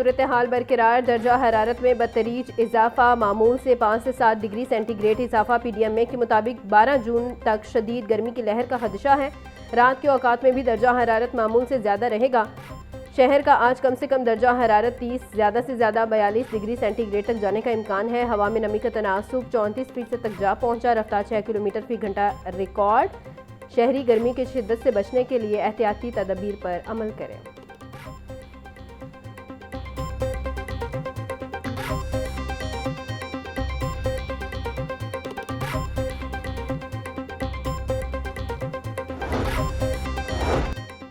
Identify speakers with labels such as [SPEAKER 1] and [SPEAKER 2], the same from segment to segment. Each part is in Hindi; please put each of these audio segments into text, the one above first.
[SPEAKER 1] सूरत हाल बरकरार, दर्जा हरारत में बदतरीज इजाफा, मामूल से 5 से 7 डिग्री सेंटीग्रेड इजाफा। PDMA के मुताबिक 12 जून तक शदीद गर्मी की लहर का खदशा है। रात के औकात में भी दर्जा हरारत मामूल से ज़्यादा रहेगा। शहर का आज कम से कम दर्जा हरारत 30, ज़्यादा से ज़्यादा 42 डिग्री सेंटीग्रेड तक जाने का इम्कान है। हवा में नमी का तनासुब 34% तक जा पहुँचा। रफ्तार 6 किलोमीटर फी घंटा रिकॉर्ड। शहरी गर्मी की शिद्दत से बचने के लिए एहतियाती तदबीर पर अमल करें।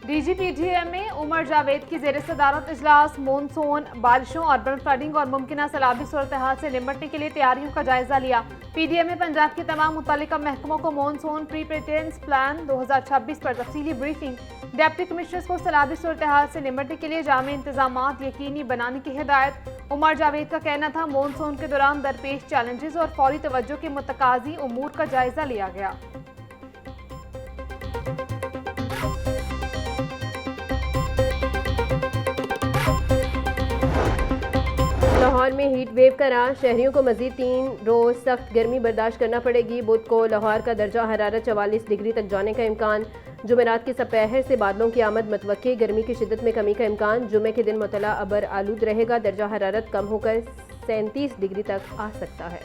[SPEAKER 2] DG PDMA उमर जावेद की ज़ेर सदारत इजलास मानसून, बारिशों, अर्बन फ्लडिंग और मुमकिन सैलाबी सूरत हाल से निपटने के लिए तैयारियों का जायजा लिया। PDMA पंजाब के तमाम मुतल्लिका महकमों को मानसून प्रीपेरेडनेस प्लान 2026 पर तफसीली ब्रीफिंग। डिप्टी कमिश्नर्स को सैलाबी सूरत हाल से निपटने के लिए जामे इंतजामात यकीनी बनाने की हिदायत। उमर जावेद का कहना था, मानसून के दौरान दरपेश चैलेंजेस और फौरी तवज्जो के मुतकाजी उमूर का जायजा लिया गया।
[SPEAKER 1] लाहौर में हीट वेव का राज, शहरियों को मजीद 3 रोज सख्त गर्मी बर्दाश्त करना पड़ेगी। बुध को लाहौर का दर्जा हरारत 44 डिग्री तक जाने का इम्कान। जुमेरात की सपहर से बादलों की आमद मतवक्की, गर्मी की शिद्दत में कमी का इम्कान। जुमे के दिन मुतला अबर आलूद रहेगा। दर्जा हरारत कम होकर 37 डिग्री तक आ सकता है।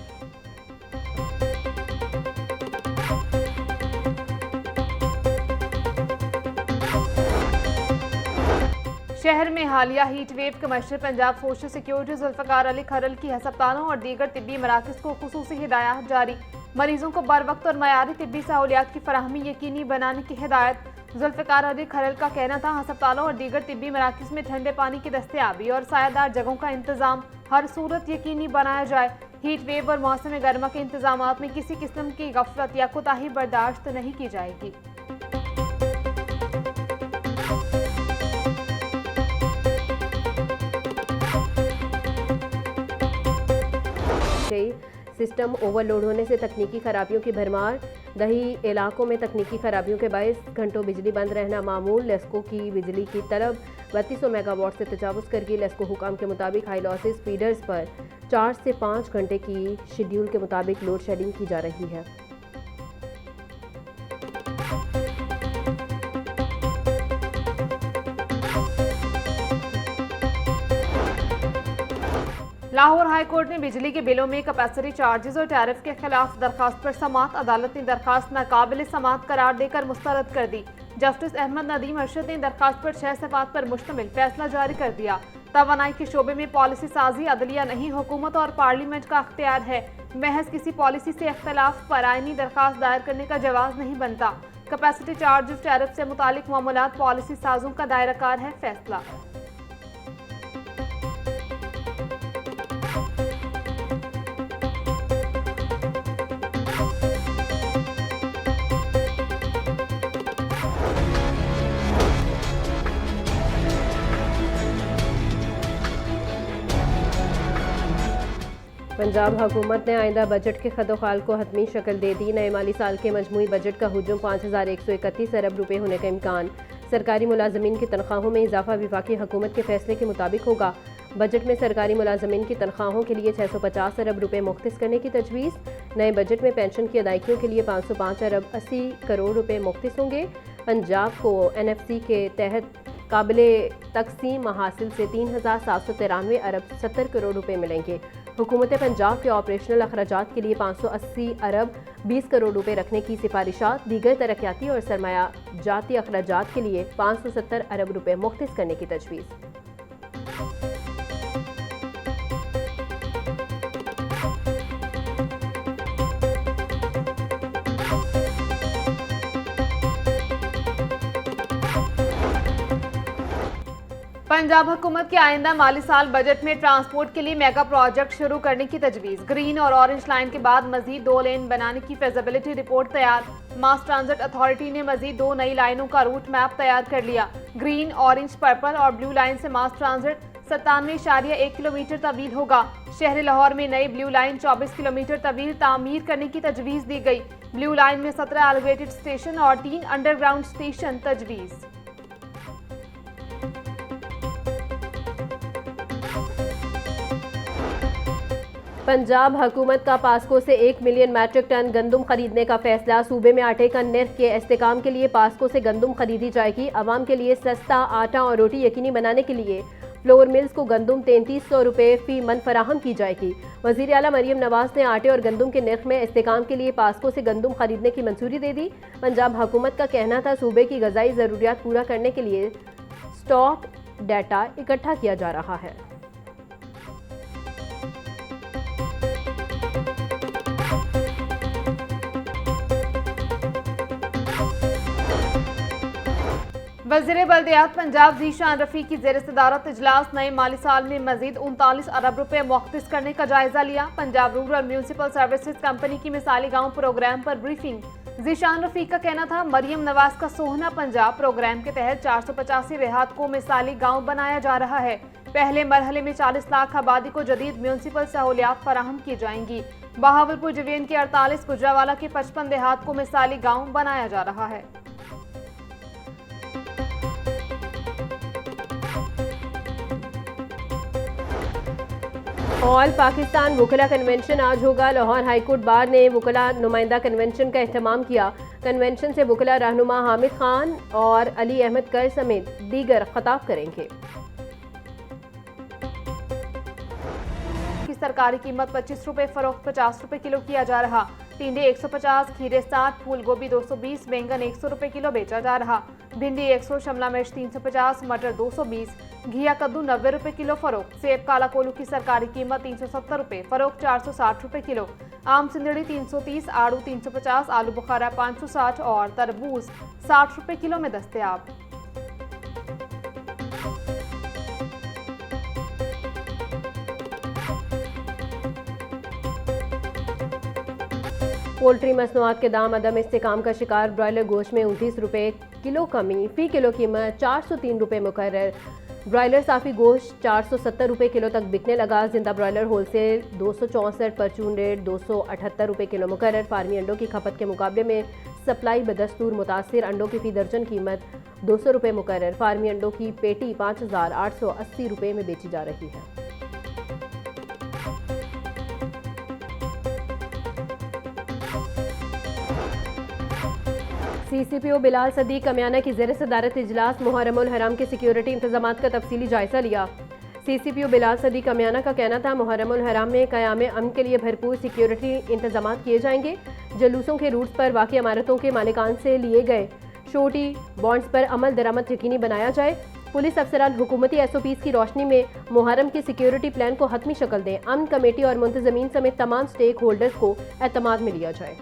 [SPEAKER 2] शहर में हालिया heat wave commissioner Punjab social security Zulfiqar Ali Kharal की अस्पतालों और दीगर तिब्बी मराकज़ को खुसूसी हिदायत जारी। मरीजों को बर वक्त और मयारी तिब्बी सहूलियात की फराहमी यकीनी बनाने की हिदायत। जुल्फ़िकार अली खरल का कहना था, अस्पतालों और दीगर तिब्बी मराकज़ में ठंडे पानी की दस्तयाबी और सायादार जगहों का इंतजाम हर सूरत यकीनी बनाया जाए। हीट वेव और मौसम गर्मा के इंतजाम में किसी किस्म की गफलत या कोताही बर्दाश्त नहीं की जाएगी।
[SPEAKER 1] सिस्टम ओवरलोड होने से तकनीकी खराबियों की भरमार। दही इलाकों में तकनीकी खराबियों के बायस घंटों बिजली बंद रहना मामूल। लेस्को की बिजली की तलब 3200 मेगावाट से तजावुज़ कर गई। लेस्को हुकाम के मुताबिक हाई लॉसेस फीडर्स पर 4 से 5 घंटे की शेड्यूल के मुताबिक लोड शेडिंग की जा रही है।
[SPEAKER 2] लाहौर हाई कोर्ट ने बिजली के बिलों में कैपेसिटी चार्जेस और टैरिफ के खिलाफ दरखास्त पर समात। अदालत ने दरखास्त नाकाबिल समात करार देकर मुस्तरद कर दी। जस्टिस अहमद नदीम अरशद ने दरखास्त पर 6 सफ़ात पर मुश्तमिल फैसला जारी कर दिया। तवानाई के शोबे में पॉलिसी साजी अदलिया नहीं, हुकूमत और पार्लियामेंट का अख्तियार है। महज किसी पॉलिसी से इख्तलाफ पर आईनी दरखास्त दायर करने का जवाब नहीं बनता। कैपेसिटी चार्जेस टैरिफ से मुतालिक मामलात पॉलिसी साजों का दायराकार है फैसला।
[SPEAKER 1] पंजाब हुकूमत ने आइंदा बजट के खदोखाल को हतमी शक्ल दे दी। नए माली साल के मजमूई बजट का हुजूम 5131 अरब रुपए होने का इम्कान। सरकारी मुलाजमीन की तनख्वाहों में इजाफा विफाकी हुकूमत के फैसले के मुताबिक होगा। बजट में सरकारी मुलाजमीन की तनख्वाहों के लिए 650 अरब रुपए मुख्तस करने की तजवीज़। नए बजट में पेंशन की अदायगियों के लिए 505 अरब 80 करोड़ रुपए मुख्तस होंगे। पंजाब को NFC के तहत काबिले तकसीम महासिल से 3793 अरब 70 करोड़ रुपए मिलेंगे। हुकूमत पंजाब के ऑपरेशनल अखराजात के लिए 580 अरब 20 करोड़ रुपए रखने की सिफारिशात। दीगर तरक्याती और सरमाया जाती अखराजात के लिए 570 अरब रुपए मुख्तस करने की तजवीज़।
[SPEAKER 2] पंजाब हुकूमत के आइंदा माली साल बजट में ट्रांसपोर्ट के लिए मेगा प्रोजेक्ट शुरू करने की तजवीज़। ग्रीन और ऑरेंज लाइन के बाद मजीद 2 लेन बनाने की फेजिबिलिटी रिपोर्ट तैयार। मास ट्रांजिट अथॉरिटी ने मजीद 2 नई लाइनों का रूट मैप तैयार कर लिया। ग्रीन, ऑरेंज, पर्पल और ब्लू लाइन से मास ट्रांजिट 97.1 किलोमीटर तवील होगा। शहर लाहौर में नई ब्लू लाइन 24 किलोमीटर तवील तामीर करने की तजवीज़ दी गई। ब्लू लाइन में 17 एलिवेटेड स्टेशन और 3 अंडरग्राउंड स्टेशन तजवीज़।
[SPEAKER 1] पंजाब हुकूमत का पास्को से 1 मिलियन मैट्रिक टन गंदम खरीदने का फैसला। सूबे में आटे का निर्ख के इस्तेकाम के लिए पास्को से गंदम खरीदी जाएगी। आवाम के लिए सस्ता आटा और रोटी यकीनी बनाने के लिए फ्लोर मिल्स को गंदम 3300 रुपये फी मन फराहम की जाएगी। वज़ीर आला मरियम नवाज ने आटे और गंदम के निर्ख में इस्तेकाम के लिए पास्को से गंदम खरीदने की मंजूरी दे दी। पंजाब हुकूमत का कहना था सूबे की ग़ज़ाई ज़रूरियात पूरा करने के लिए स्टॉक डाटा इकट्ठा किया जा रहा है।
[SPEAKER 2] वज़ीर बल्दियात पंजाब ज़ीशान रफ़ी की ज़ेर सदारत इजलास नए माली साल में मजीद 39 अरब रुपये मुख्तस करने का जायजा लिया। Punjab rural municipal services company की मिसाली गांव प्रोग्राम पर ब्रीफिंग। ज़ीशान रफ़ी का कहना था मरियम नवाज का सोहना पंजाब प्रोग्राम के तहत 485 रिहात को मिसाली गाँव बनाया जा रहा है। पहले मरहले में 40 लाख आबादी को जदीद म्यूनसिपल सहूलियात फराहम की जाएंगी। बहावलपुर डिवीजन के 48, गुजरावाला के 55 देहात को मिसाली गाँव बनाया जा रहा है।
[SPEAKER 1] ऑल पाकिस्तान वुकला कन्वेंशन आज होगा। लाहौर हाईकोर्ट बार ने वुकला नुमाइंदा कन्वेंशन का एहतमाम किया। कन्वेंशन से वुकला रहनुमा हामिद खान और अली अहमद कर समेत दीगर खिताब करेंगे।
[SPEAKER 2] की सरकारी कीमत 25 रुपये, फरोख्त 50 रुपये किलो किया जा रहा। टिंडे 150, खीरे 60, फूल गोभी 220, बैंगन 100 रुपये किलो बेचा जा रहा। भिंडी 100, शिमला मिर्च 350, मटर 220, घिया कद्दू 90 रुपये किलो फरोख्त। सेब काला कोलू की सरकारी कीमत 370 रुपये, फरोख्त 460 रुपये किलो। आम सिंदड़ी 330, आड़ू 350, आलू बुखारा 560 और तरबूज 60 रुपये किलो में दस्तयाब।
[SPEAKER 1] पोल्ट्री मसनूआत के दाम अदम इस्तेकाम का शिकार। ब्रॉयलर गोश्त में 29 रुपये किलो कमी, फी किलो कीमत 403 रुपये मुकर्रर। ब्रॉयलर साफ़ी गोश्त 470 रुपये किलो तक बिकने लगा। जिंदा ब्रॉयलर होलसेल 264, परचून रेट 278 रुपये किलो मुकर्रर। फार्मी अंडों की खपत के मुकाबले में सप्लाई बदस्तूर मुतासिर। अंडों की फी दर्जन कीमत 200 रुपये मुकर्रर। फार्मी अंडों की पेटी 5880 रुपये में बेची जा रही है। CCPO बिलाल सदीक कमियाना की ज़ेर सदारत इजलास। मुहर्रमुल हराम के सिक्योरिटी इंतजामात का तफसीली जायजा लिया। CCPO बिलाल सदीक कमियाना का कहना था मुहर्रमुल हराम में क़याम अमन के लिए भरपूर सिक्योरिटी इंतजामात किए जाएंगे। जुलूसों के रूट्स पर वाक़ई इमारतों के मालिकान से लिए गए शोटी बॉन्ड्स पर अमल दरामद यकीनी बनाया जाए। पुलिस अफसरान हुकूमती SOPs की रोशनी में मुहर्रम के सिक्योरिटी प्लान को हतमी शक्ल दें। अमन कमेटी और मुंतज़मीन समेत तमाम स्टेक होल्डर्स को एतमाद में लिया जाए।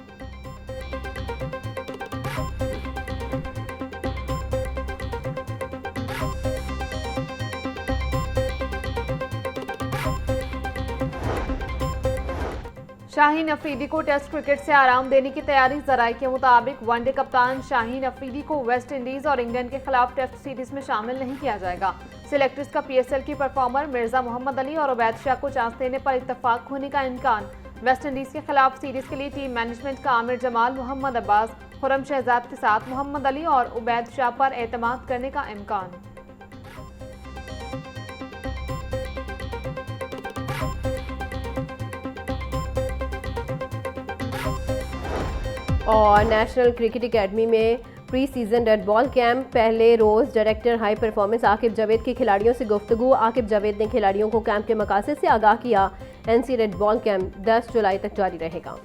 [SPEAKER 2] शाहीन अफरीदी को टेस्ट क्रिकेट से आराम देने की तैयारी। जराये के मुताबिक वनडे कप्तान शाहीन अफरीदी को वेस्ट इंडीज और इंग्लैंड के खिलाफ टेस्ट सीरीज में शामिल नहीं किया जाएगा। सिलेक्टर्स का PSL की परफॉर्मर मिर्जा मोहम्मद अली और उबैद शाह को चांस देने पर इत्तफाक होने का इम्कान। वेस्ट इंडीज के खिलाफ सीरीज के लिए टीम मैनेजमेंट का आमिर जमाल, मोहम्मद अब्बास, खुरम शहजाद के साथ मोहम्मद अली और उबैद शाह पर एतमाद करने का इम्कान।
[SPEAKER 1] और नेशनल क्रिकेट एकेडमी में pre season red ball camp. पहले रोज़ director high performance Aqib Javed की खिलाड़ियों से गुफ्तगू। आकिब जावेद ने खिलाड़ियों को कैंप के मकासद से आगाह किया। NC रेड बॉल कैंप 10 जुलाई तक जारी रहेगा।